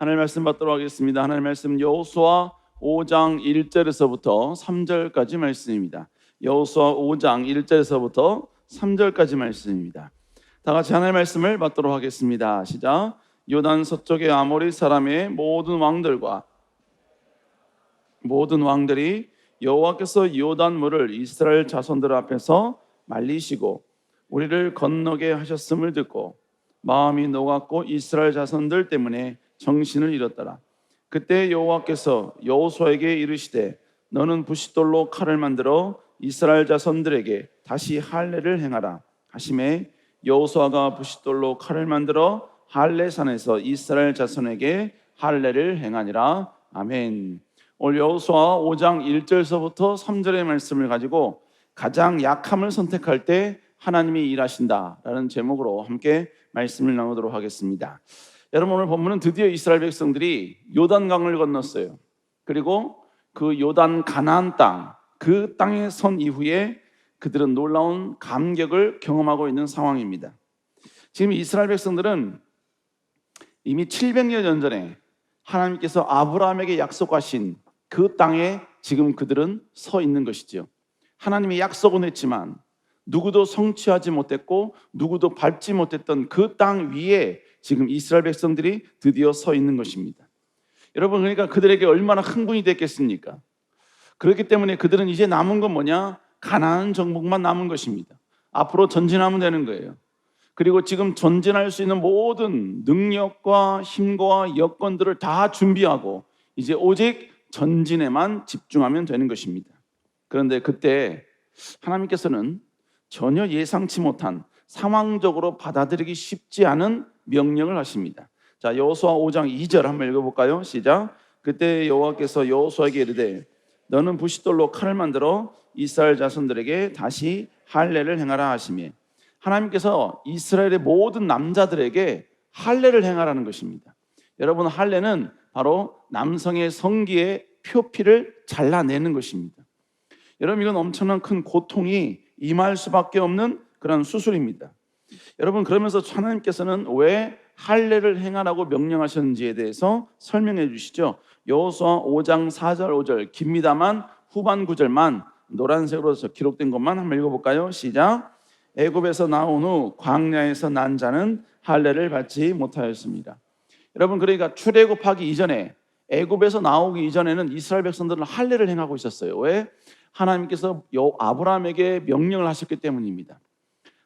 하나님 말씀 받도록 하겠습니다. 하나님 말씀 여호수아 5장 1절에서부터 3절까지 말씀입니다. 여호수아 5장 1절에서부터 3절까지 말씀입니다. 다 같이 하나님의 말씀을 받도록 하겠습니다. 시작. 요단 서쪽의 아모리 사람의 모든 왕들이 여호와께서 요단 물을 이스라엘 자손들 앞에서 말리시고 우리를 건너게 하셨음을 듣고 마음이 녹았고 이스라엘 자손들 때문에 정신을 잃었더라. 그때 여호와께서 여호수아에게 이르시되 너는 부싯돌로 칼을 만들어 이스라엘 자손들에게 다시 할례를 행하라 하시매 여호수아가 부싯돌로 칼을 만들어 할례산에서 이스라엘 자손에게 할례를 행하니라. 아멘. 오늘 여호수아 5장 1절서부터 3절의 말씀을 가지고 가장 약함을 선택할 때 하나님이 일하신다라는 제목으로 함께 말씀을 나누도록 하겠습니다. 여러분, 오늘 본문은 드디어 이스라엘 백성들이 요단강을 건넜어요. 그리고 그 요단 가나안 땅, 그 땅에 선 이후에 그들은 놀라운 감격을 경험하고 있는 상황입니다. 지금 이스라엘 백성들은 이미 700년 전에 하나님께서 아브라함에게 약속하신 그 땅에 지금 그들은 서 있는 것이죠. 하나님이 약속은 했지만 누구도 성취하지 못했고 누구도 밟지 못했던 그 땅 위에 지금 이스라엘 백성들이 드디어 서 있는 것입니다. 여러분, 그러니까 그들에게 얼마나 흥분이 됐겠습니까? 그렇기 때문에 그들은 이제 남은 건 뭐냐? 가나안 정복만 남은 것입니다. 앞으로 전진하면 되는 거예요. 그리고 지금 전진할 수 있는 모든 능력과 힘과 여건들을 다 준비하고 이제 오직 전진에만 집중하면 되는 것입니다. 그런데 그때 하나님께서는 전혀 예상치 못한 상황적으로 받아들이기 쉽지 않은 명령을 하십니다. 자, 여호수아 5장 2절 한번 읽어볼까요? 시작. 그때 여호와께서 여호수아에게 이르되 너는 부싯돌로 칼을 만들어 이스라엘 자손들에게 다시 할례를 행하라 하시며, 하나님께서 이스라엘의 모든 남자들에게 할례를 행하라는 것입니다. 여러분, 할례는 바로 남성의 성기의 표피를 잘라내는 것입니다. 여러분, 이건 엄청난 큰 고통이 임할 수밖에 없는 그런 수술입니다. 여러분, 그러면서 하나님께서는 왜 할례를 행하라고 명령하셨는지에 대해서 설명해 주시죠. 여호수아 5장 4절 5절 깁니다만 후반 구절만 노란색으로 기록된 것만 한번 읽어볼까요? 시작. 애굽에서 나온 후 광야에서 난 자는 할례를 받지 못하였습니다. 여러분, 그러니까 출애굽하기 이전에, 애굽에서 나오기 이전에는 이스라엘 백성들은 할례를 행하고 있었어요. 왜? 하나님께서 아브라함에게 명령을 하셨기 때문입니다.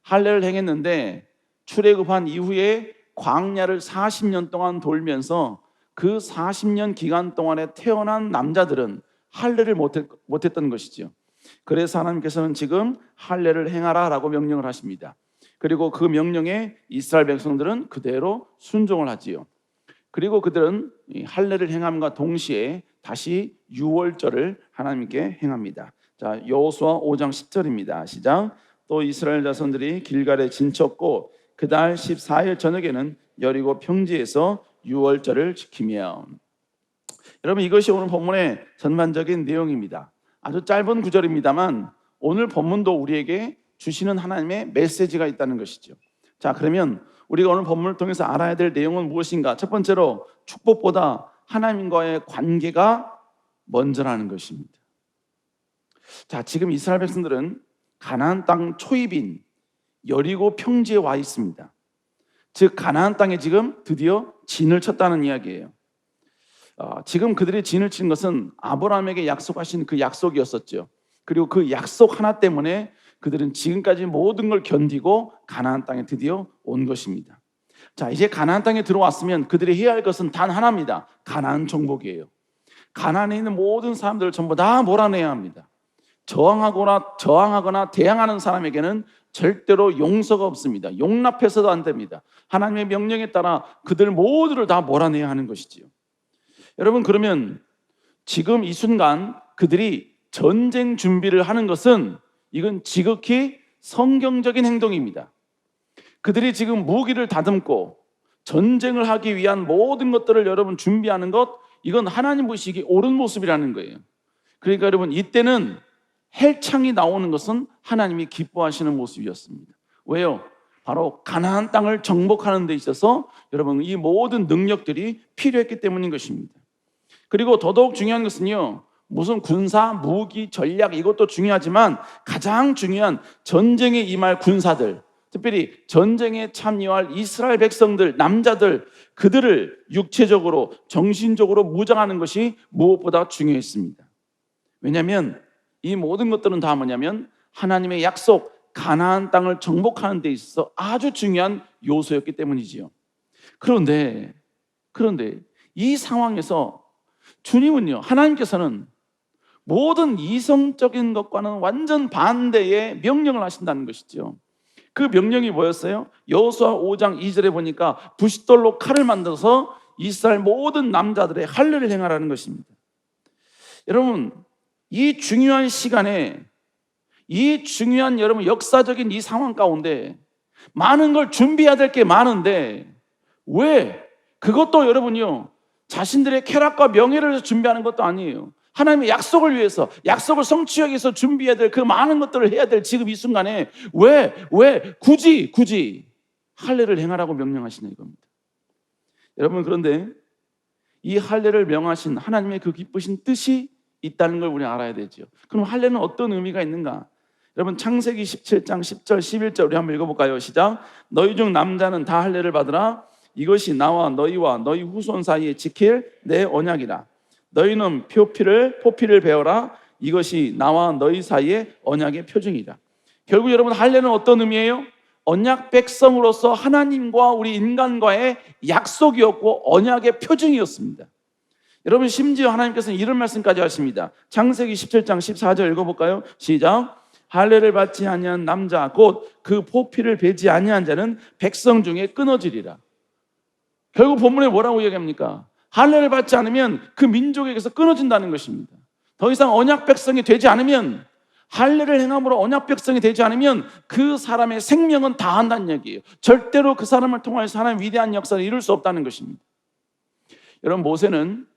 할례를 행했는데 출애굽한 이후에 광야를 40년 동안 돌면서 그 40년 기간 동안에 태어난 남자들은 할례를 못했던 것이죠. 그래서 하나님께서는 지금 할례를 행하라라고 명령을 하십니다. 그리고 그 명령에 이스라엘 백성들은 그대로 순종을 하지요. 그리고 그들은 할례를 행함과 동시에 다시 유월절을 하나님께 행합니다. 자, 여호수아 5장 10절입니다. 시작. 또 이스라엘 자손들이 길갈에 진쳤고 그달 14일 저녁에는 여리고 평지에서 유월절을 지키며. 여러분, 이것이 오늘 본문의 전반적인 내용입니다. 아주 짧은 구절입니다만 오늘 본문도 우리에게 주시는 하나님의 메시지가 있다는 것이죠. 자, 그러면 우리가 오늘 본문을 통해서 알아야 될 내용은 무엇인가? 첫 번째로 축복보다 하나님과의 관계가 먼저라는 것입니다. 자, 지금 이스라엘 백성들은 가나안 땅 초입인 여리고 평지에 와 있습니다. 즉 가나안 땅에 지금 드디어 진을 쳤다는 이야기예요. 지금 그들이 진을 친 것은 아브라함에게 약속하신 그 약속이었었죠. 그리고 그 약속 하나 때문에 그들은 지금까지 모든 걸 견디고 가나안 땅에 드디어 온 것입니다. 자, 이제 가나안 땅에 들어왔으면 그들이 해야 할 것은 단 하나입니다. 가나안 정복이에요. 가나안에 있는 모든 사람들을 전부 다 몰아내야 합니다. 저항하거나 대항하는 사람에게는 절대로 용서가 없습니다. 용납해서도 안 됩니다. 하나님의 명령에 따라 그들 모두를 다 몰아내야 하는 것이지요. 여러분, 그러면 지금 이 순간 그들이 전쟁 준비를 하는 것은 이건 지극히 성경적인 행동입니다. 그들이 지금 무기를 다듬고 전쟁을 하기 위한 모든 것들을 여러분 준비하는 것, 이건 하나님 보시기에 옳은 모습이라는 거예요. 그러니까 여러분, 이때는 헬창이 나오는 것은 하나님이 기뻐하시는 모습이었습니다. 왜요? 바로 가나안 땅을 정복하는 데 있어서 여러분 이 모든 능력들이 필요했기 때문인 것입니다. 그리고 더더욱 중요한 것은요, 무슨 군사, 무기, 전략 이것도 중요하지만 가장 중요한 전쟁에 임할 군사들, 특별히 전쟁에 참여할 이스라엘 백성들, 남자들, 그들을 육체적으로, 정신적으로 무장하는 것이 무엇보다 중요했습니다. 왜냐하면 이 모든 것들은 다 뭐냐면 하나님의 약속 가나안 땅을 정복하는 데 있어서 아주 중요한 요소였기 때문이지요. 그런데 이 상황에서 주님은요, 하나님께서는 모든 이성적인 것과는 완전 반대의 명령을 하신다는 것이죠. 그 명령이 뭐였어요? 여호수아 5장 2절에 보니까 부싯돌로 칼을 만들어서 이스라엘 모든 남자들의 할례를 행하라는 것입니다. 여러분, 이 중요한 시간에, 이 중요한 여러분 역사적인 이 상황 가운데 많은 걸 준비해야 될 게 많은데 왜 그것도 여러분요 자신들의 쾌락과 명예를 위해서 준비하는 것도 아니에요. 하나님의 약속을 위해서, 약속을 성취하기 위해서 준비해야 될 그 많은 것들을 해야 될 지금 이 순간에 왜 굳이 할례를 행하라고 명령하시냐 이겁니다. 여러분, 그런데 이 할례를 명하신 하나님의 그 기쁘신 뜻이 있다는 걸 우리 알아야 되죠. 그럼 할례는 어떤 의미가 있는가? 여러분, 창세기 17장 10절 11절 우리 한번 읽어볼까요? 시작. 너희 중 남자는 다 할례를 받으라. 이것이 나와 너희와 너희 후손 사이에 지킬 내 언약이라. 너희는 포피를 배워라. 이것이 나와 너희 사이의 언약의 표징이다. 결국 여러분, 할례는 어떤 의미예요? 언약 백성으로서 하나님과 우리 인간과의 약속이었고 언약의 표징이었습니다. 여러분, 심지어 하나님께서는 이런 말씀까지 하십니다. 창세기 17장 14절 읽어볼까요? 시작. 할례를 받지 아니한 남자 곧 그 포피를 베지 아니한 자는 백성 중에 끊어지리라. 결국 본문에 뭐라고 이야기합니까? 할례를 받지 않으면 그 민족에게서 끊어진다는 것입니다. 더 이상 언약 백성이 되지 않으면, 할례를 행함으로 언약 백성이 되지 않으면 그 사람의 생명은 다한다는 얘기예요. 절대로 그 사람을 통해서 하나님의 위대한 역사를 이룰 수 없다는 것입니다. 여러분, 모세는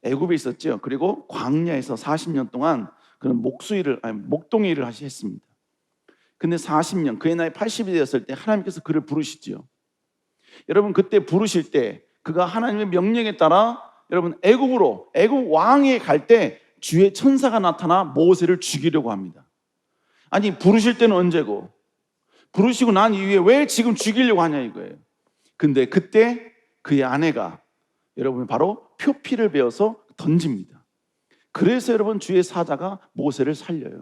애굽에 있었죠. 그리고 광야에서 40년 동안 그는 목동의 일을 했습니다. 근데 40년, 그의 나이 80이 되었을 때 하나님께서 그를 부르시죠. 여러분, 그때 부르실 때 그가 하나님의 명령에 따라 여러분 애굽 왕에 갈 때 주의 천사가 나타나 모세를 죽이려고 합니다. 아니, 부르실 때는 언제고 부르시고 난 이후에 왜 지금 죽이려고 하냐 이거예요. 근데 그때 그의 아내가 여러분 바로 표피를 베어서 던집니다. 그래서 여러분 주의 사자가 모세를 살려요.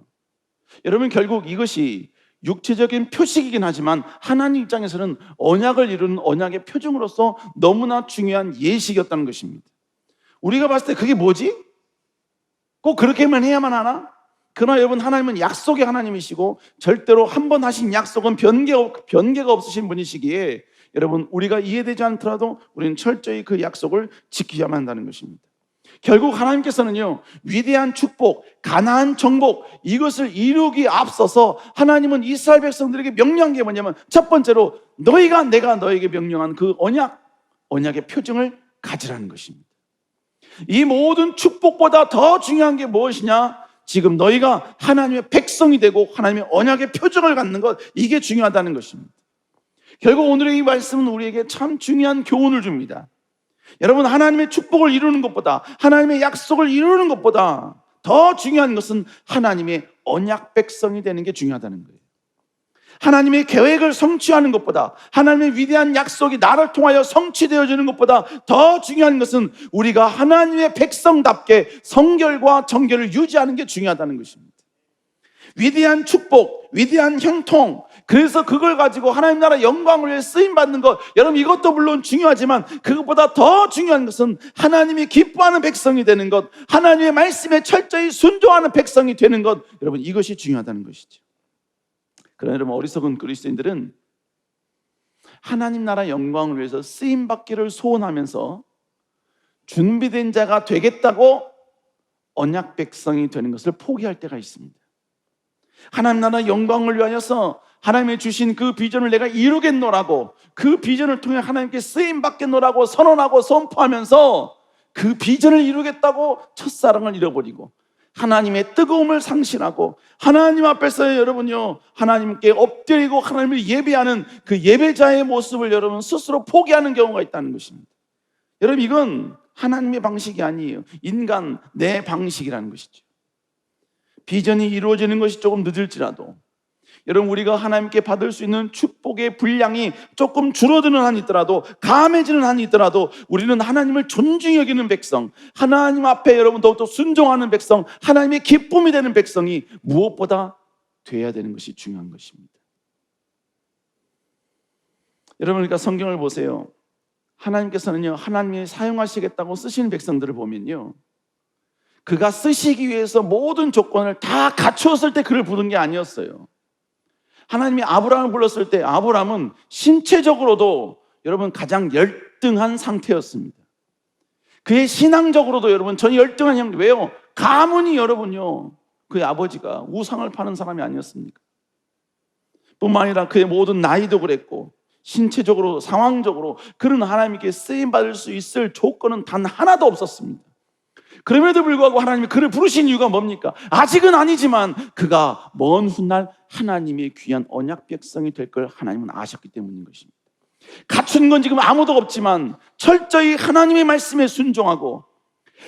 여러분, 결국 이것이 육체적인 표식이긴 하지만 하나님 입장에서는 언약을 이루는 언약의 표징으로서 너무나 중요한 예식이었다는 것입니다. 우리가 봤을 때 그게 뭐지? 꼭 그렇게만 해야만 하나? 그러나 여러분, 하나님은 약속의 하나님이시고 절대로 한 번 하신 약속은 변개가 없으신 분이시기에 여러분, 우리가 이해되지 않더라도 우리는 철저히 그 약속을 지켜야만 한다는 것입니다. 결국 하나님께서는요, 위대한 축복, 가나안 정복, 이것을 이루기 앞서서 하나님은 이스라엘 백성들에게 명령한 게 뭐냐면, 첫 번째로 내가 너에게 명령한 그 언약의 표징을 가지라는 것입니다. 이 모든 축복보다 더 중요한 게 무엇이냐? 지금 너희가 하나님의 백성이 되고 하나님의 언약의 표징을 갖는 것, 이게 중요하다는 것입니다. 결국 오늘의 이 말씀은 우리에게 참 중요한 교훈을 줍니다. 여러분, 하나님의 축복을 이루는 것보다, 하나님의 약속을 이루는 것보다 더 중요한 것은 하나님의 언약 백성이 되는 게 중요하다는 거예요. 하나님의 계획을 성취하는 것보다, 하나님의 위대한 약속이 나를 통하여 성취되어지는 것보다 더 중요한 것은 우리가 하나님의 백성답게 성결과 정결을 유지하는 게 중요하다는 것입니다. 위대한 축복, 위대한 형통, 그래서 그걸 가지고 하나님 나라 영광을 위해 쓰임받는 것, 여러분 이것도 물론 중요하지만 그것보다 더 중요한 것은 하나님이 기뻐하는 백성이 되는 것, 하나님의 말씀에 철저히 순종하는 백성이 되는 것, 여러분 이것이 중요하다는 것이죠. 그러나 여러분, 어리석은 그리스도인들은 하나님 나라 영광을 위해서 쓰임받기를 소원하면서 준비된 자가 되겠다고 언약 백성이 되는 것을 포기할 때가 있습니다. 하나님 나라 영광을 위하여서 하나님이 주신 그 비전을 내가 이루겠노라고, 그 비전을 통해 하나님께 쓰임받겠노라고 선언하고 선포하면서 그 비전을 이루겠다고 첫사랑을 잃어버리고 하나님의 뜨거움을 상실하고 하나님 앞에서 여러분요, 하나님께 엎드리고 하나님을 예배하는 그 예배자의 모습을 여러분 스스로 포기하는 경우가 있다는 것입니다. 여러분, 이건 하나님의 방식이 아니에요. 인간 내 방식이라는 것이죠. 비전이 이루어지는 것이 조금 늦을지라도 여러분, 우리가 하나님께 받을 수 있는 축복의 분량이 조금 줄어드는 한이 있더라도, 감해지는 한이 있더라도 우리는 하나님을 존중히 여기는 백성, 하나님 앞에 여러분 더욱더 순종하는 백성, 하나님의 기쁨이 되는 백성이 무엇보다 돼야 되는 것이 중요한 것입니다. 여러분, 그러니까 성경을 보세요. 하나님께서는요, 하나님이 사용하시겠다고 쓰시는 백성들을 보면요, 그가 쓰시기 위해서 모든 조건을 다 갖추었을 때 그를 부른 게 아니었어요. 하나님이 아브라함을 불렀을 때 아브라함은 신체적으로도 여러분 가장 열등한 상태였습니다. 그의 신앙적으로도 여러분 전혀 열등한 형. 왜요? 가문이 여러분요, 그의 아버지가 우상을 파는 사람이 아니었습니까? 뿐만 아니라 그의 모든 나이도 그랬고 신체적으로 상황적으로 그는 하나님께 쓰임받을 수 있을 조건은 단 하나도 없었습니다. 그럼에도 불구하고 하나님이 그를 부르신 이유가 뭡니까? 아직은 아니지만 그가 먼 훗날 하나님의 귀한 언약 백성이 될 걸 하나님은 아셨기 때문인 것입니다. 갖춘 건 지금 아무도 없지만 철저히 하나님의 말씀에 순종하고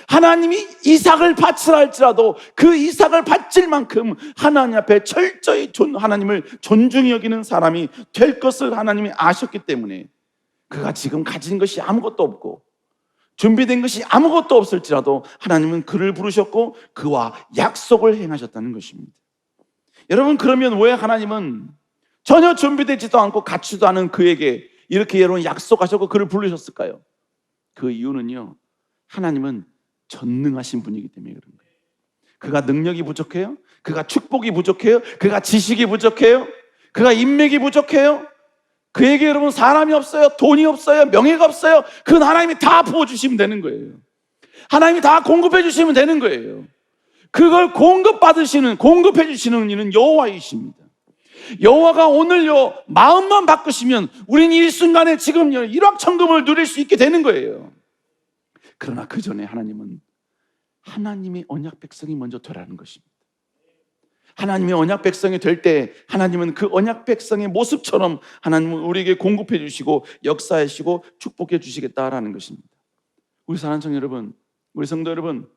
하나님이 이삭을 바치라 할지라도 그 이삭을 바칠 만큼 하나님 앞에 철저히 하나님을 존중히 여기는 사람이 될 것을 하나님이 아셨기 때문에 그가 지금 가진 것이 아무것도 없고 준비된 것이 아무것도 없을지라도 하나님은 그를 부르셨고 그와 약속을 행하셨다는 것입니다. 여러분, 그러면 왜 하나님은 전혀 준비되지도 않고 갖추지도 않은 그에게 이렇게 여러분 약속하셨고 그를 부르셨을까요? 그 이유는요, 하나님은 전능하신 분이기 때문에 그런 거예요. 그가 능력이 부족해요? 그가 축복이 부족해요? 그가 지식이 부족해요? 그가 인맥이 부족해요? 그에게 여러분 사람이 없어요? 돈이 없어요? 명예가 없어요? 그건 하나님이 다 부어주시면 되는 거예요. 하나님이 다 공급해 주시면 되는 거예요. 그걸 공급해 주시는 이는 여호와이십니다. 여호와가 오늘요 마음만 바꾸시면 우리는 일순간에 지금요 일확천금을 누릴 수 있게 되는 거예요. 그러나 그 전에 하나님은 하나님의 언약 백성이 먼저 되라는 것입니다. 하나님의 언약 백성이 될 때 하나님은 그 언약 백성의 모습처럼 하나님은 우리에게 공급해 주시고 역사하시고 축복해 주시겠다라는 것입니다. 우리 사랑하는 성도 여러분, 우리 성도 여러분,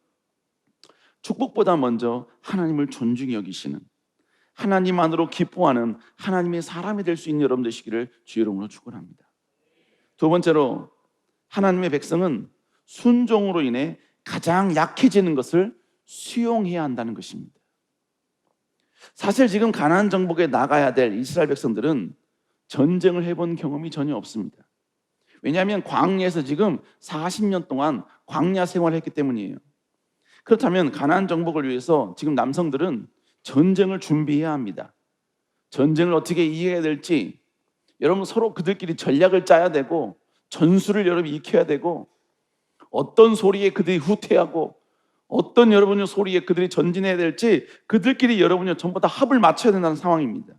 축복보다 먼저 하나님을 존중히 여기시는, 하나님 안으로 기뻐하는 하나님의 사람이 될 수 있는 여러분 되시기를 주의 이름으로 축원합니다. 두 번째로, 하나님의 백성은 순종으로 인해 가장 약해지는 것을 수용해야 한다는 것입니다. 사실 지금 가나안 정복에 나가야 될 이스라엘 백성들은 전쟁을 해본 경험이 전혀 없습니다. 왜냐하면 광야에서 지금 40년 동안 광야 생활을 했기 때문이에요. 그렇다면 가나안 정복을 위해서 지금 남성들은 전쟁을 준비해야 합니다. 전쟁을 어떻게 이겨야 될지 여러분 서로 그들끼리 전략을 짜야 되고 전술을 여러분 익혀야 되고 어떤 소리에 그들이 후퇴하고 어떤 여러분의 소리에 그들이 전진해야 될지 그들끼리 여러분이 전부 다 합을 맞춰야 된다는 상황입니다.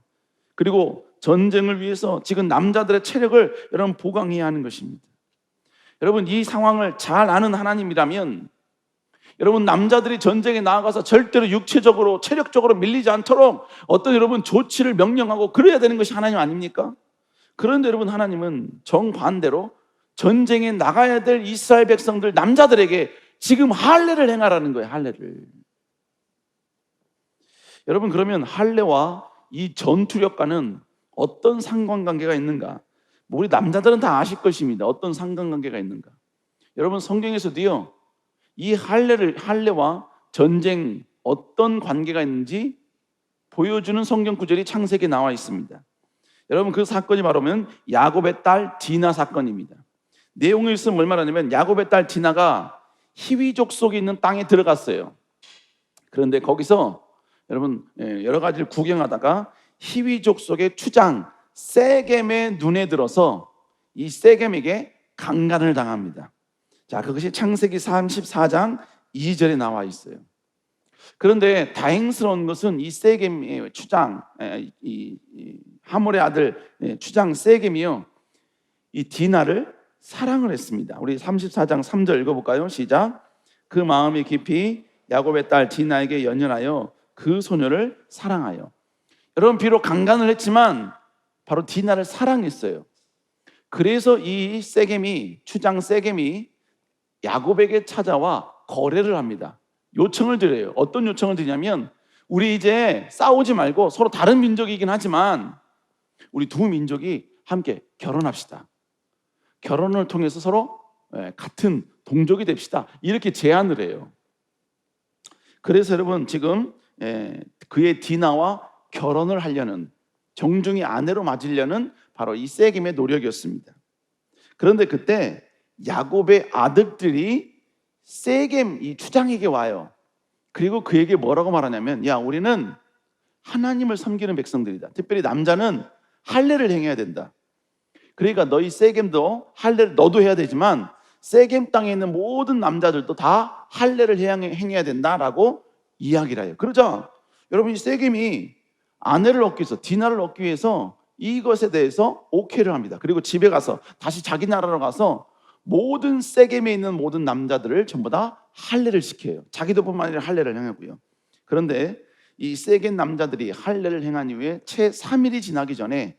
그리고 전쟁을 위해서 지금 남자들의 체력을 여러분 보강해야 하는 것입니다. 여러분, 이 상황을 잘 아는 하나님이라면 여러분 남자들이 전쟁에 나아가서 절대로 육체적으로 체력적으로 밀리지 않도록 어떤 여러분 조치를 명령하고 그래야 되는 것이 하나님 아닙니까? 그런데 여러분 하나님은 정반대로 전쟁에 나가야 될 이스라엘 백성들 남자들에게 지금 할례를 행하라는 거예요. 할례를. 여러분, 그러면 할례와 이 전투력과는 어떤 상관관계가 있는가? 우리 남자들은 다 아실 것입니다. 어떤 상관관계가 있는가? 여러분, 성경에서도요 이 할례와 전쟁 어떤 관계가 있는지 보여주는 성경 구절이 창세기에 나와 있습니다. 여러분, 그 사건이 바로면 야곱의 딸 디나 사건입니다. 내용을 읽으면 뭘 말하냐면 야곱의 딸 디나가 히위족 속에 있는 땅에 들어갔어요. 그런데 거기서 여러분 여러 가지를 구경하다가 히위족 속의 추장 세겜의 눈에 들어서 이 세겜에게 강간을 당합니다. 자, 그것이 창세기 34장 2절에 나와 있어요. 그런데 다행스러운 것은 이 세겜의 추장, 이 하몰의 아들 추장 세겜이요 이 디나를 사랑을 했습니다. 우리 34장 3절 읽어볼까요? 시작. 그 마음이 깊이 야곱의 딸 디나에게 연연하여 그 소녀를 사랑하여. 여러분, 비록 강간을 했지만 바로 디나를 사랑했어요. 그래서 이 세겜이, 추장 세겜이 야곱에게 찾아와 거래를 합니다. 요청을 드려요. 어떤 요청을 드냐면, 우리 이제 싸우지 말고, 서로 다른 민족이긴 하지만 우리 두 민족이 함께 결혼합시다. 결혼을 통해서 서로 같은 동족이 됩시다. 이렇게 제안을 해요. 그래서 여러분, 지금 그의 디나와 결혼을 하려는, 정중히 아내로 맞으려는 바로 이 세겜의 노력이었습니다. 그런데 그때 야곱의 아들들이 세겜 이 추장에게 와요. 그리고 그에게 뭐라고 말하냐면, 야, 우리는 하나님을 섬기는 백성들이다. 특별히 남자는 할례를 행해야 된다. 그러니까 너희 세겜도 할례를 너도 해야 되지만 세겜 땅에 있는 모든 남자들도 다 할례를 행해야 된다라고 이야기를 해요. 그러자 여러분, 이 세겜이 아내를 얻기 위해서, 디나를 얻기 위해서 이것에 대해서 오케이를 합니다. 그리고 집에 가서 다시 자기 나라로 가서 모든 세겜에 있는 모든 남자들을 전부 다 할례를 시켜요. 자기도 뿐만 아니라 할례를 행하고요. 그런데 이 세겜 남자들이 할례를 행한 이후에 채 3일이 지나기 전에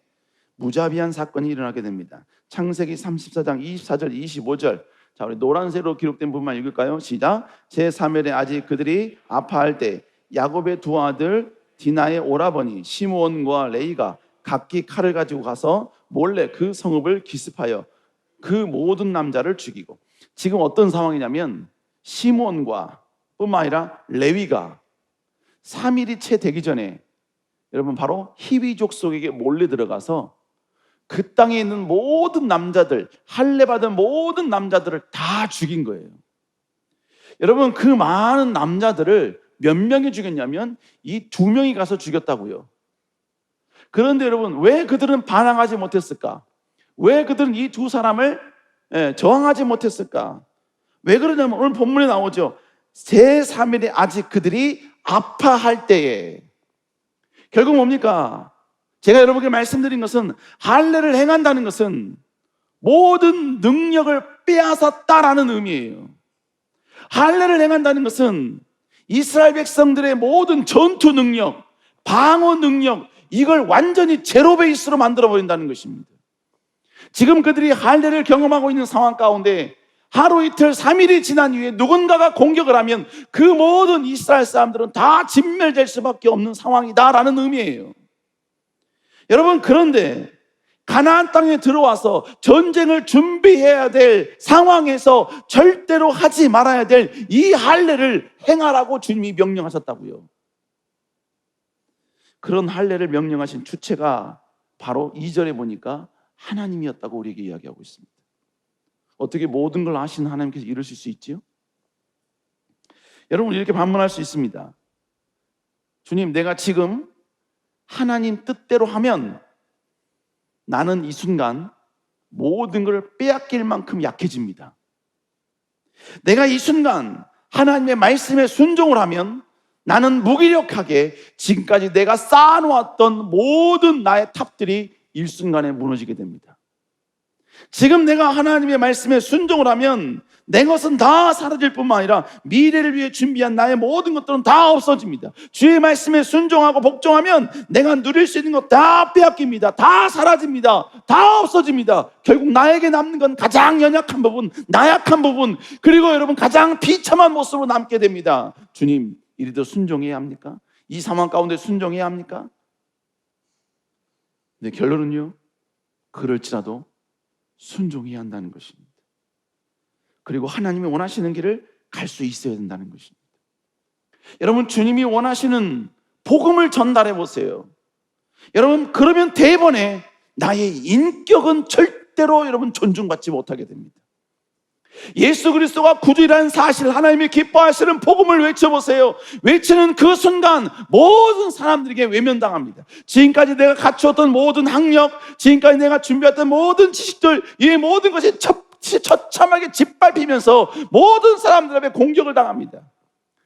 무자비한 사건이 일어나게 됩니다. 창세기 34장 24절 25절. 자, 우리 노란색으로 기록된 부분만 읽을까요? 시작. 제3일에 아직 그들이 아파할 때 야곱의 두 아들 디나의 오라버니 시므온과 레이가 각기 칼을 가지고 가서 몰래 그 성읍을 기습하여 그 모든 남자를 죽이고. 지금 어떤 상황이냐면, 시므온과 뿐만 아니라 레위가 3일이 채 되기 전에 여러분 바로 히위족 속에게 몰래 들어가서 그 땅에 있는 모든 남자들, 할례 받은 모든 남자들을 다 죽인 거예요. 여러분, 그 많은 남자들을 몇 명이 죽였냐면 이 2명이 가서 죽였다고요. 그런데 여러분, 왜 그들은 반항하지 못했을까? 왜 그들은 이 두 사람을 저항하지 못했을까? 왜 그러냐면 오늘 본문에 나오죠. 제3일에 아직 그들이 아파할 때에. 결국 뭡니까? 제가 여러분께 말씀드린 것은, 할례를 행한다는 것은 모든 능력을 빼앗았다라는 의미예요. 할례를 행한다는 것은 이스라엘 백성들의 모든 전투 능력, 방어 능력, 이걸 완전히 제로 베이스로 만들어 버린다는 것입니다. 지금 그들이 할례를 경험하고 있는 상황 가운데 하루 이틀 3일이 지난 이후에 누군가가 공격을 하면 그 모든 이스라엘 사람들은 다 진멸될 수밖에 없는 상황이다라는 의미예요. 여러분, 그런데 가나안 땅에 들어와서 전쟁을 준비해야 될 상황에서 절대로 하지 말아야 될 이 할례를 행하라고 주님이 명령하셨다고요. 그런 할례를 명령하신 주체가 바로 2절에 보니까 하나님이었다고 우리에게 이야기하고 있습니다. 어떻게 모든 걸 아시는 하나님께서 이러실 수 있지요? 여러분, 이렇게 반문할 수 있습니다. 주님, 내가 지금 하나님 뜻대로 하면 나는 이 순간 모든 걸 빼앗길 만큼 약해집니다. 내가 이 순간 하나님의 말씀에 순종을 하면 나는 무기력하게 지금까지 내가 쌓아놓았던 모든 나의 탑들이 일순간에 무너지게 됩니다. 지금 내가 하나님의 말씀에 순종을 하면 내 것은 다 사라질 뿐만 아니라 미래를 위해 준비한 나의 모든 것들은 다 없어집니다. 주의 말씀에 순종하고 복종하면 내가 누릴 수 있는 것 다 빼앗깁니다. 다 사라집니다. 다 없어집니다. 결국 나에게 남는 건 가장 연약한 부분, 나약한 부분, 그리고 여러분 가장 비참한 모습으로 남게 됩니다. 주님, 이리도 순종해야 합니까? 이 상황 가운데 순종해야 합니까? 네, 결론은요, 그럴지라도 순종해야 한다는 것입니다. 그리고 하나님이 원하시는 길을 갈 수 있어야 된다는 것입니다. 여러분, 주님이 원하시는 복음을 전달해 보세요. 여러분, 그러면 대번에 나의 인격은 절대로 여러분 존중받지 못하게 됩니다. 예수 그리스도가 구주라는 사실, 하나님이 기뻐하시는 복음을 외쳐보세요. 외치는 그 순간 모든 사람들에게 외면당합니다. 지금까지 내가 갖추었던 모든 학력, 지금까지 내가 준비했던 모든 지식들, 이 모든 것이 처참하게 짓밟히면서 모든 사람들 앞에 공격을 당합니다.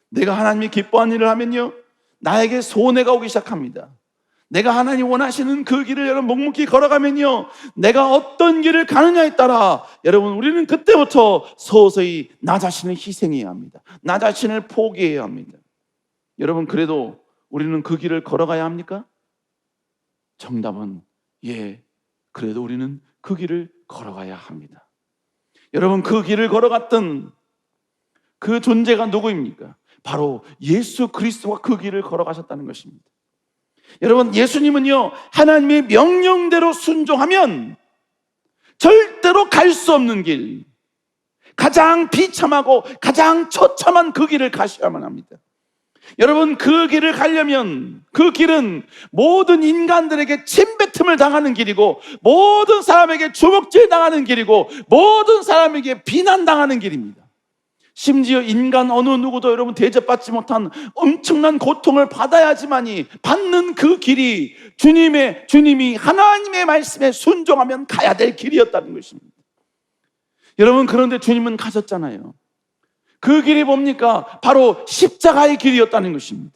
내가 하나님이 기뻐하는 일을 하면요, 나에게 손해가 오기 시작합니다. 내가 하나님 원하시는 그 길을 여러분 묵묵히 걸어가면요, 내가 어떤 길을 가느냐에 따라 여러분 우리는 그때부터 서서히 나 자신을 희생해야 합니다. 나 자신을 포기해야 합니다. 여러분, 그래도 우리는 그 길을 걸어가야 합니까? 정답은 예, 그래도 우리는 그 길을 걸어가야 합니다. 여러분, 그 길을 걸어갔던 그 존재가 누구입니까? 바로 예수 그리스도가 그 길을 걸어가셨다는 것입니다. 여러분, 예수님은요, 하나님의 명령대로 순종하면 절대로 갈 수 없는 길, 가장 비참하고 가장 처참한 그 길을 가셔야만 합니다. 여러분, 그 길을 가려면 그 길은 모든 인간들에게 침뱉음을 당하는 길이고, 모든 사람에게 주먹질 당하는 길이고, 모든 사람에게 비난당하는 길입니다. 심지어 인간 어느 누구도 여러분 대접받지 못한 엄청난 고통을 받아야지만이 받는 그 길이 주님이 하나님의 말씀에 순종하면 가야 될 길이었다는 것입니다. 여러분, 그런데 주님은 가셨잖아요. 그 길이 뭡니까? 바로 십자가의 길이었다는 것입니다.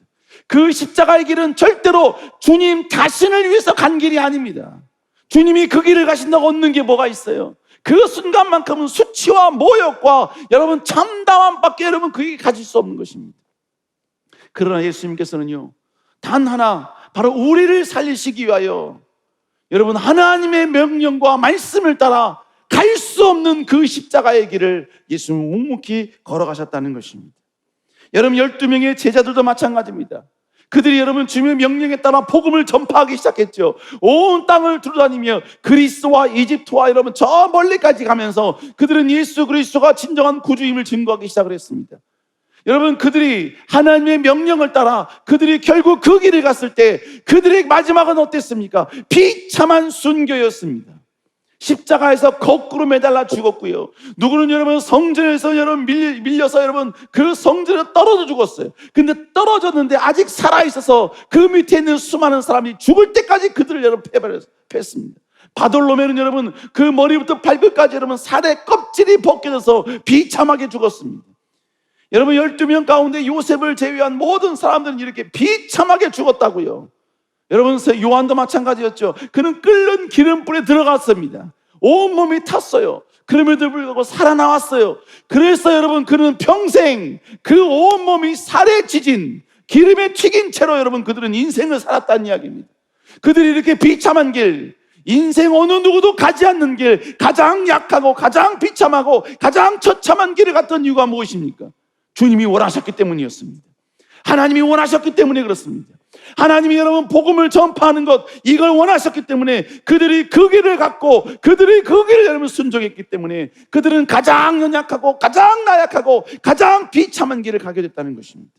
그 십자가의 길은 절대로 주님 자신을 위해서 간 길이 아닙니다. 주님이 그 길을 가신다고 얻는 게 뭐가 있어요? 그 순간만큼은 수치와 모욕과 여러분 참담함밖에 여러분 그게 가질 수 없는 것입니다. 그러나 예수님께서는요, 단 하나, 바로 우리를 살리시기 위하여 여러분 하나님의 명령과 말씀을 따라 갈 수 없는 그 십자가의 길을 예수님은 묵묵히 걸어가셨다는 것입니다. 여러분, 12명의 제자들도 마찬가지입니다. 그들이 여러분 주님의 명령에 따라 복음을 전파하기 시작했죠. 온 땅을 두루다니며 그리스와 이집트와 여러분 저 멀리까지 가면서 그들은 예수 그리스도가 진정한 구주임을 증거하기 시작을 했습니다. 여러분, 그들이 하나님의 명령을 따라 그들이 결국 그 길을 갔을 때 그들의 마지막은 어땠습니까? 비참한 순교였습니다. 십자가에서 거꾸로 매달라 죽었고요. 누구는 여러분 성전에서 여러분 밀려서 여러분 그 성전에 떨어져 죽었어요. 근데 떨어졌는데 아직 살아있어서 그 밑에 있는 수많은 사람이 죽을 때까지 그들을 여러분 패했습니다. 바돌로메는 여러분 그 머리부터 발끝까지 여러분 살의 껍질이 벗겨져서 비참하게 죽었습니다. 여러분, 12명 가운데 요셉을 제외한 모든 사람들은 이렇게 비참하게 죽었다고요. 여러분, 요한도 마찬가지였죠. 그는 끓는 기름불에 들어갔습니다. 온몸이 탔어요. 그럼에도 불구하고 살아나왔어요. 그래서 여러분 그는 평생 그 온몸이 살에 찢은 기름에 튀긴 채로 여러분 그들은 인생을 살았다는 이야기입니다. 그들이 이렇게 비참한 길, 인생 어느 누구도 가지 않는 길, 가장 약하고 가장 비참하고 가장 처참한 길을 갔던 이유가 무엇입니까? 주님이 원하셨기 때문이었습니다. 하나님이 원하셨기 때문에 그렇습니다. 하나님이 여러분 복음을 전파하는 것, 이걸 원하셨기 때문에 그들이 그 길을 갔고 그들이 그 길을 여러분 순종했기 때문에 그들은 가장 연약하고 가장 나약하고 가장 비참한 길을 가게 됐다는 것입니다.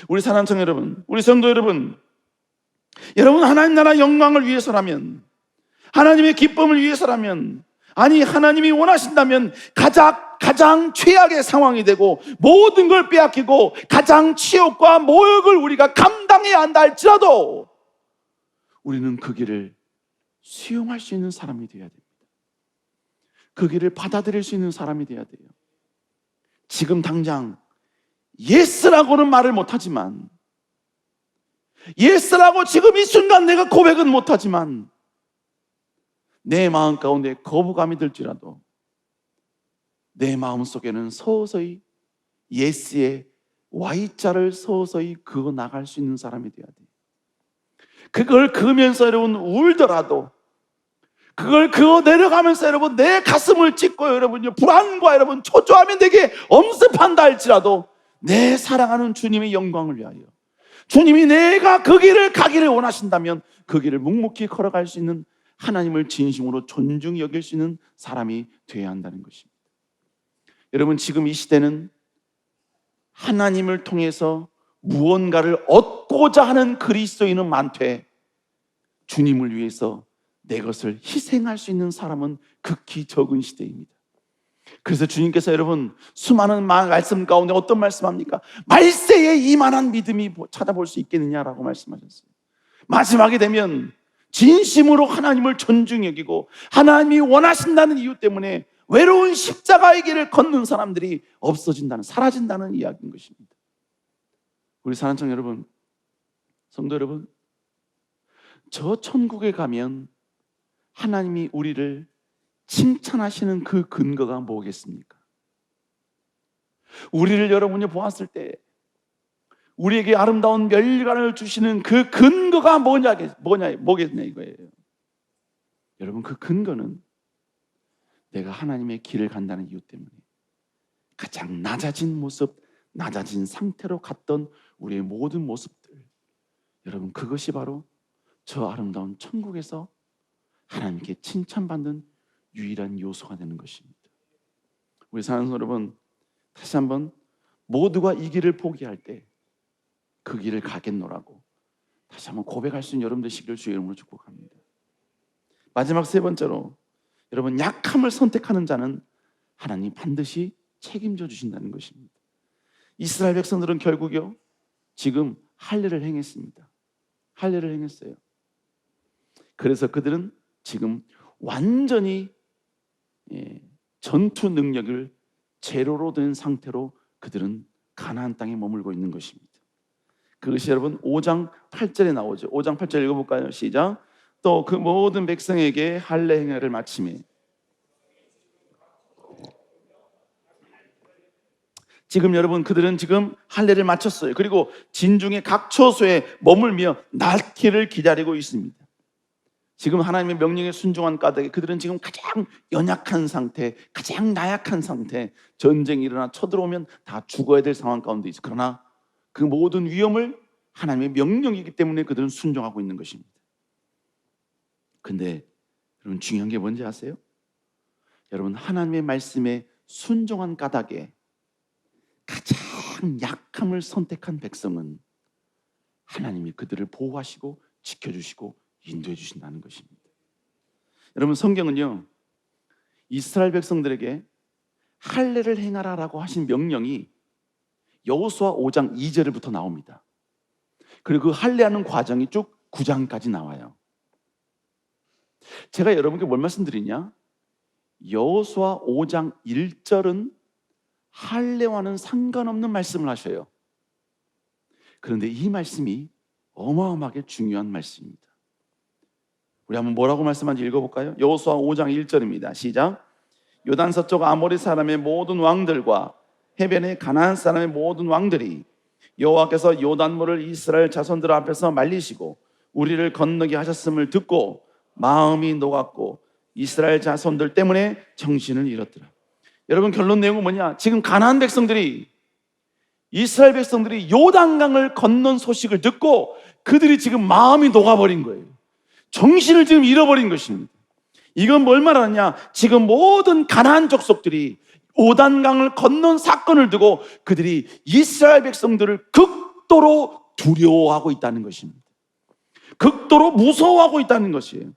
우리 사랑하는 성도 여러분, 우리 성도 여러분, 여러분 하나님 나라 영광을 위해서라면, 하나님의 기쁨을 위해서라면, 아니 하나님이 원하신다면 가장 최악의 상황이 되고 모든 걸 빼앗기고 가장 치욕과 모욕을 우리가 감당해야 한다 할지라도 우리는 그 길을 수용할 수 있는 사람이 되어야 됩니다. 그 길을 받아들일 수 있는 사람이 되어야 돼요. 지금 당장 예스라고는 말을 못하지만, 예스라고 지금 이 순간 내가 고백은 못하지만 내 마음 가운데 거부감이 들지라도 내 마음속에는 서서히 예스의 Y자를 서서히 그어 나갈 수 있는 사람이 되어야 돼요. 그걸 그으면서 여러분 울더라도, 그걸 그어 내려가면서 여러분 내 가슴을 찢고 여러분요 불안과 여러분 초조함이 내게 엄습한다 할지라도 내 사랑하는 주님의 영광을 위하여, 주님이 내가 그 길을 가기를 원하신다면 그 길을 묵묵히 걸어갈 수 있는, 하나님을 진심으로 존중히 여길 수 있는 사람이 되어야 한다는 것입니다. 여러분, 지금 이 시대는 하나님을 통해서 무언가를 얻고자 하는 그리스도인은 많되 주님을 위해서 내 것을 희생할 수 있는 사람은 극히 적은 시대입니다. 그래서 주님께서 여러분 수많은 말씀 가운데 어떤 말씀합니까? 말세에 이만한 믿음이 찾아볼 수 있겠느냐라고 말씀하셨어요. 마지막에 되면 진심으로 하나님을 존중히 여기고 하나님이 원하신다는 이유 때문에 외로운 십자가의 길을 걷는 사람들이 없어진다는, 사라진다는 이야기인 것입니다. 우리 사랑하는 여러분, 성도 여러분, 저 천국에 가면 하나님이 우리를 칭찬하시는 그 근거가 뭐겠습니까? 우리를 여러분이 보았을 때 우리에게 아름다운 멸관을 주시는 그 근거가 뭐겠냐 이거예요. 여러분, 그 근거는 내가 하나님의 길을 간다는 이유 때문에 가장 낮아진 모습, 낮아진 상태로 갔던 우리의 모든 모습들, 여러분, 그것이 바로 저 아름다운 천국에서 하나님께 칭찬받는 유일한 요소가 되는 것입니다. 우리 사랑하는 여러분, 다시 한번 모두가 이 길을 포기할 때 그 길을 가겠노라고 다시 한번 고백할 수 있는 여러분 되시기를 주의 이름으로 축복합니다. 마지막 세 번째로, 여러분, 약함을 선택하는 자는 하나님 반드시 책임져 주신다는 것입니다. 이스라엘 백성들은 결국요 지금 할례를 행했습니다. 할례를 행했어요. 그래서 그들은 지금 완전히 전투 능력을 제로로 된 상태로 그들은 가나안 땅에 머물고 있는 것입니다. 그것이 여러분 5장 8절에 나오죠. 5장 8절 읽어볼까요? 시작. 또 그 모든 백성에게 할례 행하를 마치매, 지금 여러분 그들은 지금 할례를 마쳤어요. 그리고 진중의 각 처소에 머물며 낫기를 기다리고 있습니다. 지금 하나님의 명령에 순종한 까닭에 그들은 지금 가장 연약한 상태, 가장 나약한 상태, 전쟁이 일어나 쳐들어오면 다 죽어야 될 상황 가운데 있어요. 그러나 그 모든 위험을 하나님의 명령이기 때문에 그들은 순종하고 있는 것입니다. 근데 여러분, 중요한 게 뭔지 아세요? 여러분, 하나님의 말씀에 순종한 까닭에 가장 약함을 선택한 백성은 하나님이 그들을 보호하시고 지켜주시고 인도해 주신다는 것입니다. 여러분, 성경은요 이스라엘 백성들에게 할례를 행하라라고 하신 명령이 여호수아 5장 2절부터 나옵니다. 그리고 그 할례하는 과정이 쭉 9장까지 나와요. 제가 여러분께 뭘 말씀드리냐? 여호수아 5장 1절은 할례와는 상관없는 말씀을 하셔요. 그런데 이 말씀이 어마어마하게 중요한 말씀입니다. 우리 한번 뭐라고 말씀하는지 읽어볼까요? 여호수아 5장 1절입니다. 시작. 요단 서쪽 아모리 사람의 모든 왕들과 해변의 가나안 사람의 모든 왕들이 여호와께서 요단물을 이스라엘 자손들 앞에서 말리시고 우리를 건너게 하셨음을 듣고 마음이 녹았고 이스라엘 자손들 때문에 정신을 잃었더라. 여러분, 결론 내용은 뭐냐? 지금 가나안 백성들이, 이스라엘 백성들이 요단강을 건넌 소식을 듣고 그들이 지금 마음이 녹아버린 거예요. 정신을 지금 잃어버린 것입니다. 이건 뭘 말하느냐? 지금 모든 가나안 족속들이 요단강을 건넌 사건을 두고 그들이 이스라엘 백성들을 극도로 두려워하고 있다는 것입니다. 극도로 무서워하고 있다는 것이에요.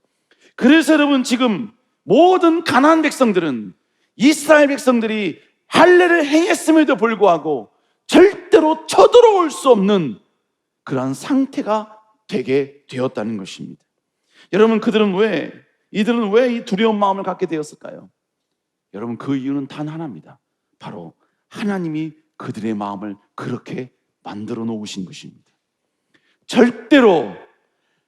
그래서 여러분, 지금 모든 가나안 백성들은 이스라엘 백성들이 할례를 행했음에도 불구하고 절대로 쳐들어올 수 없는 그러한 상태가 되게 되었다는 것입니다. 여러분, 이들은 왜 이 두려운 마음을 갖게 되었을까요? 여러분, 그 이유는 단 하나입니다. 바로 하나님이 그들의 마음을 그렇게 만들어 놓으신 것입니다. 절대로,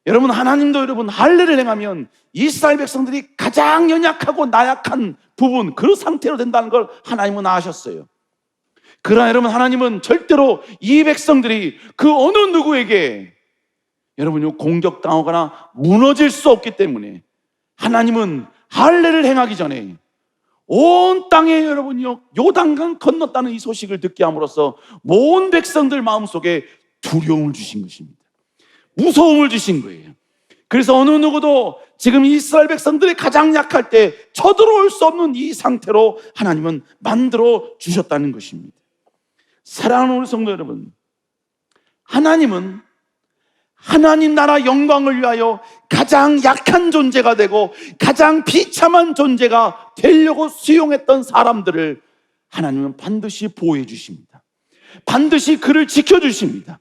여러분, 하나님도 여러분 할례를 행하면 이스라엘 백성들이 가장 연약하고 나약한 부분, 그 상태로 된다는 걸 하나님은 아셨어요. 그러나 여러분, 하나님은 절대로 이 백성들이 그 어느 누구에게 여러분 공격당하거나 무너질 수 없기 때문에 하나님은 할례를 행하기 전에 온 땅에 여러분요 요단강 건넜다는 이 소식을 듣게 함으로써 모든 백성들 마음속에 두려움을 주신 것입니다. 무서움을 주신 거예요. 그래서 어느 누구도 지금 이스라엘 백성들이 가장 약할 때 쳐들어올 수 없는 이 상태로 하나님은 만들어 주셨다는 것입니다. 사랑하는 우리 성도 여러분, 하나님은 하나님 나라 영광을 위하여 가장 약한 존재가 되고 가장 비참한 존재가 되려고 수용했던 사람들을 하나님은 반드시 보호해 주십니다. 반드시 그를 지켜주십니다.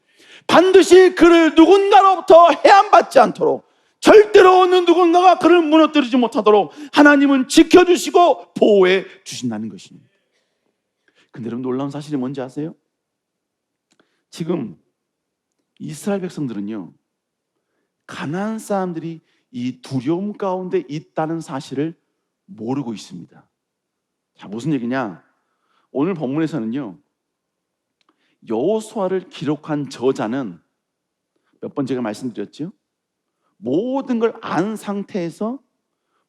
반드시 그를 누군가로부터 해함받지 않도록, 절대로 어느 누군가가 그를 무너뜨리지 못하도록 하나님은 지켜주시고 보호해 주신다는 것입니다. 근데 여러분, 놀라운 사실이 뭔지 아세요? 지금 이스라엘 백성들은요 가나안 사람들이 이 두려움 가운데 있다는 사실을 모르고 있습니다. 자, 무슨 얘기냐? 오늘 본문에서는요, 여호수아를 기록한 저자는 몇 번 제가 말씀드렸죠? 모든 걸 안 상태에서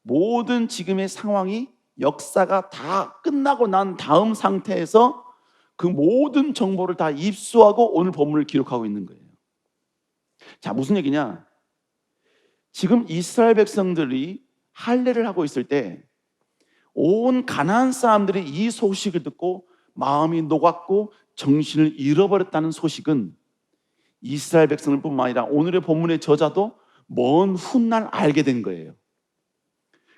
모든 지금의 상황이 역사가 다 끝나고 난 다음 상태에서 그 모든 정보를 다 입수하고 오늘 본문을 기록하고 있는 거예요. 자, 무슨 얘기냐? 지금 이스라엘 백성들이 할례를 하고 있을 때 온 가나안 사람들이 이 소식을 듣고 마음이 녹았고 정신을 잃어버렸다는 소식은 이스라엘 백성들뿐만 아니라 오늘의 본문의 저자도 먼 훗날 알게 된 거예요.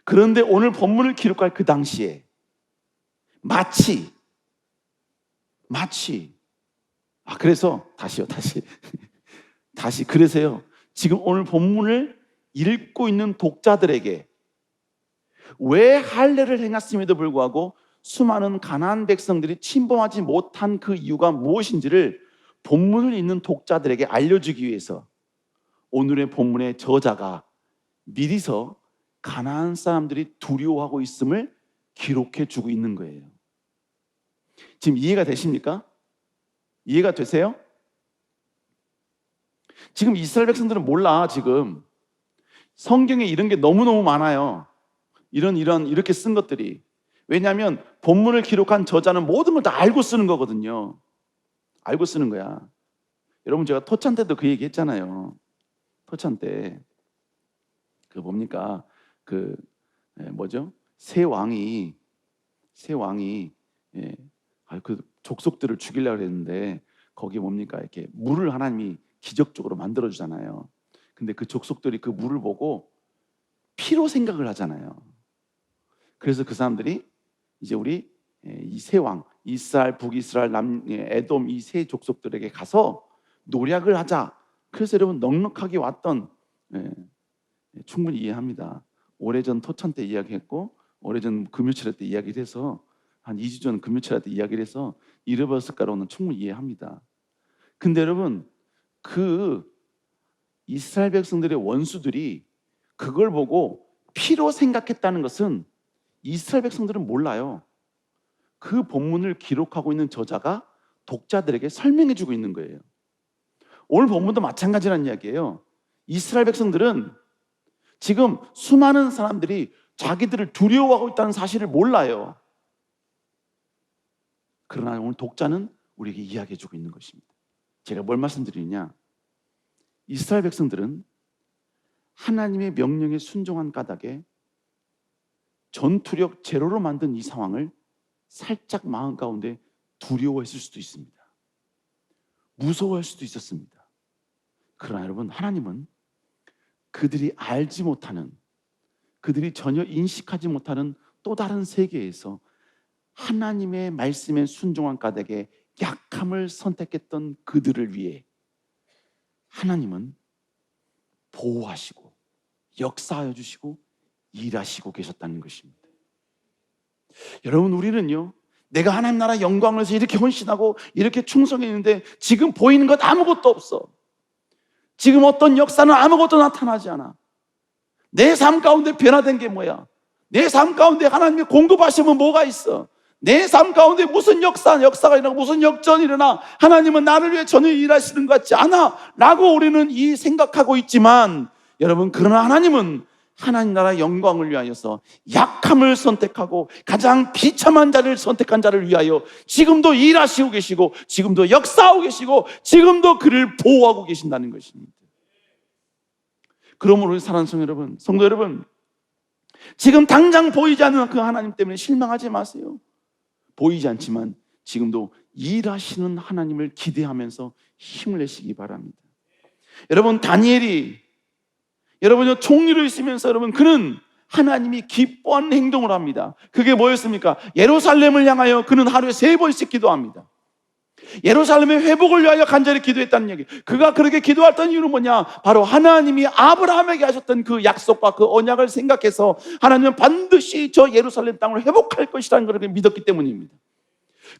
그런데 오늘 본문을 기록할 그 당시에 마치 그래서 다시 그래서요, 지금 오늘 본문을 읽고 있는 독자들에게 왜 할례를 행했음에도 불구하고 수많은 가나안 백성들이 침범하지 못한 그 이유가 무엇인지를 본문을 읽는 독자들에게 알려주기 위해서 오늘의 본문의 저자가 미리서 가나안 사람들이 두려워하고 있음을 기록해 주고 있는 거예요. 지금 이해가 되십니까? 이해가 되세요? 지금 이스라엘 백성들은 몰라. 지금 성경에 이런 게 너무너무 많아요. 이렇게 쓴 것들이. 왜냐하면 본문을 기록한 저자는 모든 걸 다 알고 쓰는 거거든요. 알고 쓰는 거야. 여러분, 제가 토찬 때도 그 얘기 했잖아요. 토찬 때 그 뭡니까? 새 왕이 그 족속들을 죽이려고 했는데 거기 뭡니까? 이렇게 물을 하나님이 기적적으로 만들어 주잖아요. 근데 그 족속들이 그 물을 보고 피로 생각을 하잖아요. 그래서 그 사람들이 이제 우리 이 세 왕, 이스라엘, 북이스라엘, 에돔 이 세 족속들에게 가서 노략을 하자. 그래서 여러분 넉넉하게 왔던, 충분히 이해합니다. 오래전 토천 때 이야기했고 오래전 금요철 때 이야기를 해서 한 2주 전 금요철 때 이야기를 해서 잃어버렸을까로는 충분히 이해합니다. 근데 여러분, 그 이스라엘 백성들의 원수들이 그걸 보고 피로 생각했다는 것은 이스라엘 백성들은 몰라요. 그 본문을 기록하고 있는 저자가 독자들에게 설명해 주고 있는 거예요. 오늘 본문도 마찬가지라는 이야기예요. 이스라엘 백성들은 지금 수많은 사람들이 자기들을 두려워하고 있다는 사실을 몰라요. 그러나 오늘 독자는 우리에게 이야기해 주고 있는 것입니다. 제가 뭘 말씀드리느냐? 이스라엘 백성들은 하나님의 명령에 순종한 까닭에 전투력 제로로 만든 이 상황을 살짝 마음 가운데 두려워했을 수도 있습니다. 무서워할 수도 있었습니다. 그러나 여러분, 하나님은 그들이 알지 못하는, 그들이 전혀 인식하지 못하는 또 다른 세계에서 하나님의 말씀에 순종한 까닭에 약함을 선택했던 그들을 위해 하나님은 보호하시고 역사하여 주시고 일하시고 계셨다는 것입니다. 여러분, 우리는요, 내가 하나님 나라 영광을 위해서 이렇게 헌신하고 이렇게 충성했는데 지금 보이는 것 아무것도 없어. 지금 어떤 역사는 아무것도 나타나지 않아. 내 삶 가운데 변화된 게 뭐야? 내 삶 가운데 하나님이 공급하시면 뭐가 있어? 내 삶 가운데 무슨 역사가 일어나고 무슨 역전이 일어나? 하나님은 나를 위해 전혀 일하시는 것 같지 않아 라고 우리는 이 생각하고 있지만, 여러분, 그러나 하나님은 하나님 나라 영광을 위하여서 약함을 선택하고 가장 비참한 자를 선택한 자를 위하여 지금도 일하시고 계시고 지금도 역사하고 계시고 지금도 그를 보호하고 계신다는 것입니다. 그러므로 우리 사랑하는 성도 여러분, 지금 당장 보이지 않는 그 하나님 때문에 실망하지 마세요. 보이지 않지만 지금도 일하시는 하나님을 기대하면서 힘을 내시기 바랍니다. 여러분, 다니엘이 여러분 총리로 있으면서 여러분 그는 하나님이 기뻐하는 행동을 합니다. 그게 뭐였습니까? 예루살렘을 향하여 그는 하루에 3번씩 기도합니다. 예루살렘의 회복을 위하여 간절히 기도했다는 얘기. 그가 그렇게 기도했던 이유는 뭐냐? 바로 하나님이 아브라함에게 하셨던 그 약속과 그 언약을 생각해서 하나님은 반드시 저 예루살렘 땅을 회복할 것이라는 것을 믿었기 때문입니다.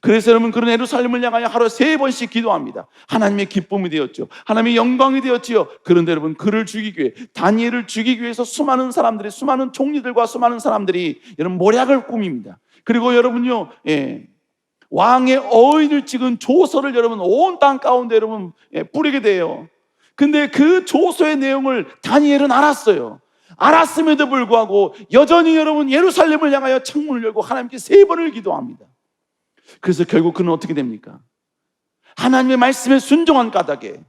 그래서 여러분 그런 예루살렘을 향하여 하루 3번씩 기도합니다. 하나님의 기쁨이 되었죠. 하나님의 영광이 되었지요. 그런데 여러분 그를 죽이기 위해, 다니엘을 죽이기 위해서 수많은 사람들이, 수많은 총리들과 수많은 사람들이 여러분 모략을 꾸밉니다. 그리고 여러분요, 왕의 어인을 찍은 조서를 여러분 온 땅 가운데 여러분 뿌리게 돼요. 근데 그 조서의 내용을 다니엘은 알았어요. 알았음에도 불구하고 여전히 여러분 예루살렘을 향하여 창문을 열고 하나님께 3번을 기도합니다. 그래서 결국 그는 어떻게 됩니까? 하나님의 말씀에 순종한 까닭에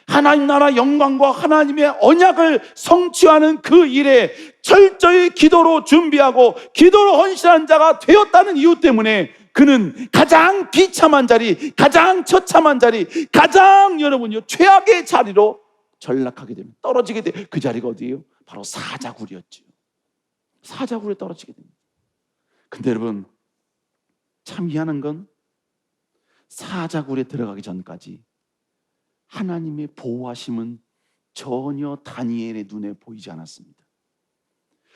하나님 나라 영광과 하나님의 언약을 성취하는 그 일에 철저히 기도로 준비하고 기도로 헌신한 자가 되었다는 이유 때문에 그는 가장 비참한 자리, 가장 처참한 자리, 가장 여러분요 최악의 자리로 전락하게 됩니다. 떨어지게 돼. 그 자리가 어디예요? 바로 사자굴이었죠. 사자굴에 떨어지게 됩니다. 근데 여러분 참 희한한 건 사자굴에 들어가기 전까지 하나님의 보호하심은 전혀 다니엘의 눈에 보이지 않았습니다.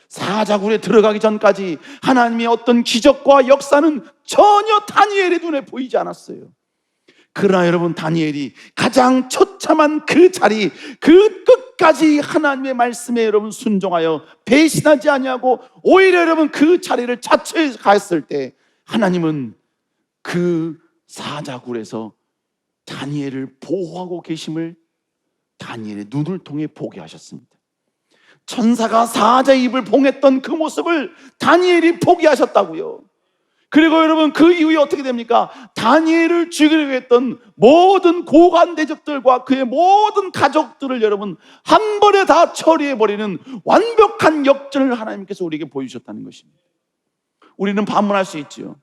사자굴에 들어가기 전까지 하나님의 어떤 기적과 역사는 전혀 다니엘의 눈에 보이지 않았어요. 그러나 여러분 다니엘이 가장 처참한 그 자리, 그 끝까지 하나님의 말씀에 여러분 순종하여 배신하지 아니하고 오히려 여러분 그 자리를 자처해 갔을 때 하나님은 그 사자굴에서 다니엘을 보호하고 계심을 다니엘의 눈을 통해 보게 하셨습니다. 천사가 사자의 입을 봉했던 그 모습을 다니엘이 보게 하셨다고요. 그리고 여러분 그 이후에 어떻게 됩니까? 다니엘을 죽이려고 했던 모든 고관 대적들과 그의 모든 가족들을 여러분 한 번에 다 처리해버리는 완벽한 역전을 하나님께서 우리에게 보여주셨다는 것입니다. 우리는 반문할 수 있죠.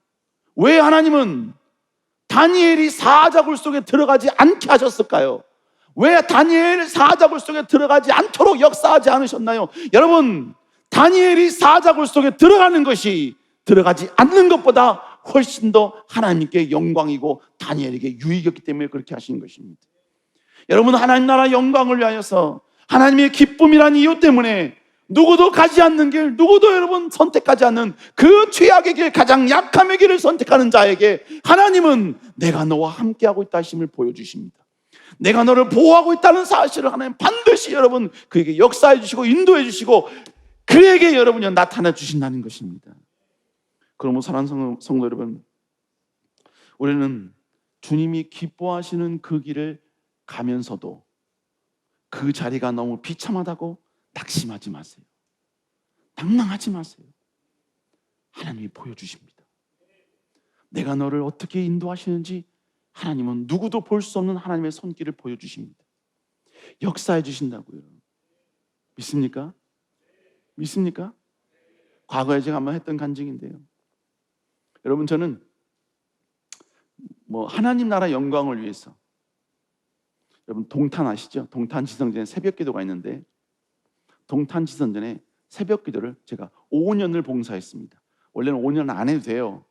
왜 하나님은 다니엘이 사자굴 속에 들어가지 않게 하셨을까요? 왜 다니엘 사자굴 속에 들어가지 않도록 역사하지 않으셨나요? 여러분 다니엘이 사자굴 속에 들어가는 것이 들어가지 않는 것보다 훨씬 더 하나님께 영광이고 다니엘에게 유익이었기 때문에 그렇게 하신 것입니다. 여러분 하나님 나라 영광을 위하여서 하나님의 기쁨이라는 이유 때문에 누구도 가지 않는 길, 누구도 여러분 선택하지 않는 그 죄악의 길, 가장 약함의 길을 선택하는 자에게 하나님은 내가 너와 함께하고 있다 하심을 보여주십니다. 내가 너를 보호하고 있다는 사실을 하나님 반드시 여러분 그에게 역사해 주시고 인도해 주시고 그에게 여러분이 나타나 주신다는 것입니다. 그러므로 사랑하는 성도 여러분, 우리는 주님이 기뻐하시는 그 길을 가면서도 그 자리가 너무 비참하다고 낙심하지 마세요. 낭망하지 마세요. 하나님이 보여주십니다. 내가 너를 어떻게 인도하시는지 하나님은 누구도 볼 수 없는 하나님의 손길을 보여주십니다. 역사해 주신다고요. 믿습니까? 믿습니까? 과거에 제가 한번 했던 간증인데요. 여러분 저는 하나님 나라 영광을 위해서 여러분 동탄 아시죠? 동탄 지성전에 새벽 기도가 있는데 동탄 지성전에 새벽 기도를 제가 5년을 봉사했습니다. 원래는 5년 안 해도 돼요.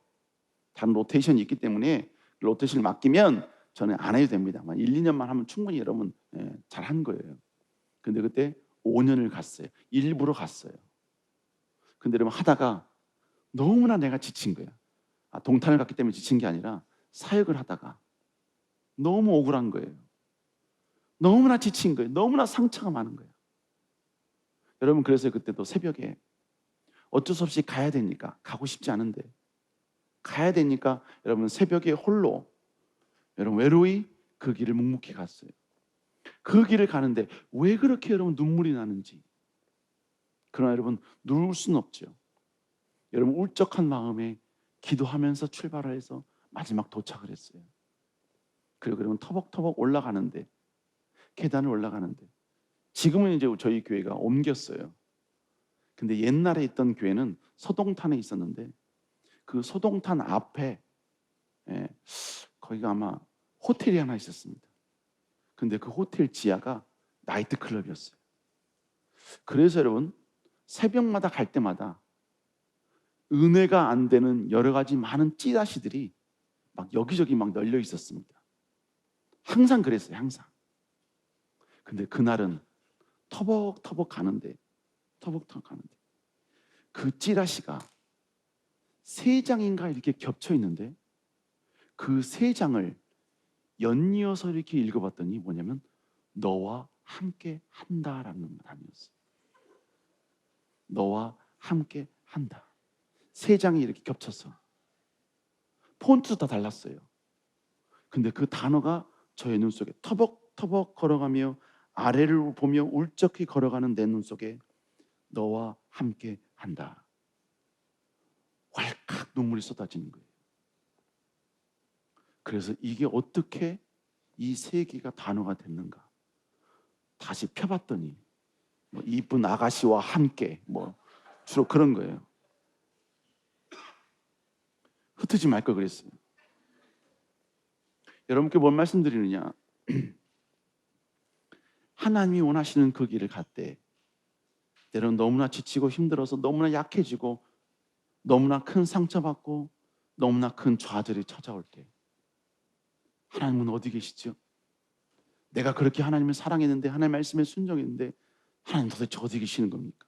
다른 로테이션이 있기 때문에 로테이션을 맡기면 저는 안 해도 됩니다. 1, 2년만 하면 충분히 여러분 잘한 거예요. 근데 그때 5년을 갔어요. 일부러 갔어요. 근데 여러분 하다가 너무나 내가 지친 거야. 동탄을 갔기 때문에 지친 게 아니라 사역을 하다가 너무 억울한 거예요. 너무나 지친 거예요. 너무나 상처가 많은 거예요. 여러분 그래서 그때도 새벽에 어쩔 수 없이 가야 되니까, 가고 싶지 않은데 가야 되니까 여러분 새벽에 홀로 여러분 외로이 그 길을 묵묵히 갔어요. 그 길을 가는데 왜 그렇게 여러분 눈물이 나는지, 그러나 여러분 누울 수는 없죠. 여러분 울적한 마음에 기도하면서 출발을 해서 마지막 도착을 했어요. 그리고 여러분 터벅터벅 올라가는데, 계단을 올라가는데, 지금은 이제 저희 교회가 옮겼어요. 근데 옛날에 있던 교회는 소동탄에 있었는데 그 소동탄 앞에 거기가 아마 호텔이 하나 있었습니다. 근데 그 호텔 지하가 나이트클럽이었어요. 그래서 여러분 새벽마다 갈 때마다 은혜가 안 되는 여러 가지 많은 찌라시들이 막 여기저기 막 널려 있었습니다. 항상 그랬어요. 항상. 근데 그날은 터벅터벅 가는데 그 찌라시가 3장인가 이렇게 겹쳐 있는데 그 세 장을 연이어서 이렇게 읽어봤더니 뭐냐면 너와 함께 한다라는 단어였어요. 너와 함께 한다. 세 장이 이렇게 겹쳐서 폰트도 다 달랐어요. 근데 그 단어가 저의 눈 속에 터벅터벅 걸어가며 아래를 보며 울적히 걸어가는 내 눈 속에 너와 함께 한다. 왈칵 눈물이 쏟아지는 거예요. 그래서 이게 어떻게 이 세 개가 단어가 됐는가? 다시 펴봤더니 뭐 이쁜 아가씨와 함께 뭐 주로 그런 거예요. 흩어지 말 걸 그랬어요. 여러분께 뭔 말씀드리느냐? 하나님이 원하시는 그 길을 갈 때 때로는 너무나 지치고 힘들어서 너무나 약해지고 너무나 큰 상처받고 너무나 큰 좌절이 찾아올 때 하나님은 어디 계시죠? 내가 그렇게 하나님을 사랑했는데 하나님 말씀에 순종했는데 하나님 도대체 어디 계시는 겁니까?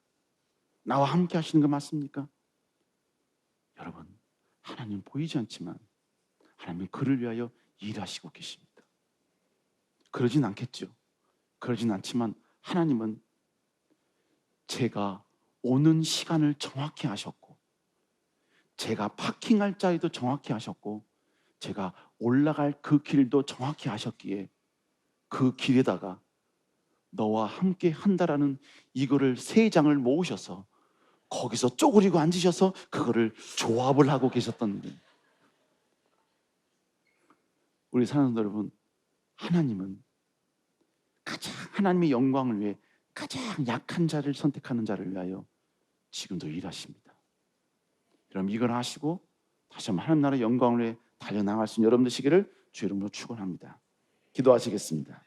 나와 함께 하시는 거 맞습니까? 여러분, 하나님 보이지 않지만 하나님은 그를 위하여 일하시고 계십니다. 그러진 않겠죠. 그러진 않지만 하나님은 제가 오는 시간을 정확히 하셨고 제가 파킹할 자리도 정확히 하셨고 제가 올라갈 그 길도 정확히 하셨기에 그 길에다가 너와 함께 한다라는 이거를 세 장을 모으셔서 거기서 쪼그리고 앉으셔서 그거를 조합을 하고 계셨던 거예요. 우리 사랑하는 여러분, 하나님은 가장 하나님의 영광을 위해 가장 약한 자를 선택하는 자를 위하여 지금도 일하십니다. 여러분 이걸 하시고 다시 한번 하나님 나라의 영광을 위해 달려나갈 수 있는 여러분 되시기를 주 이름으로 축원합니다. 기도하시겠습니다.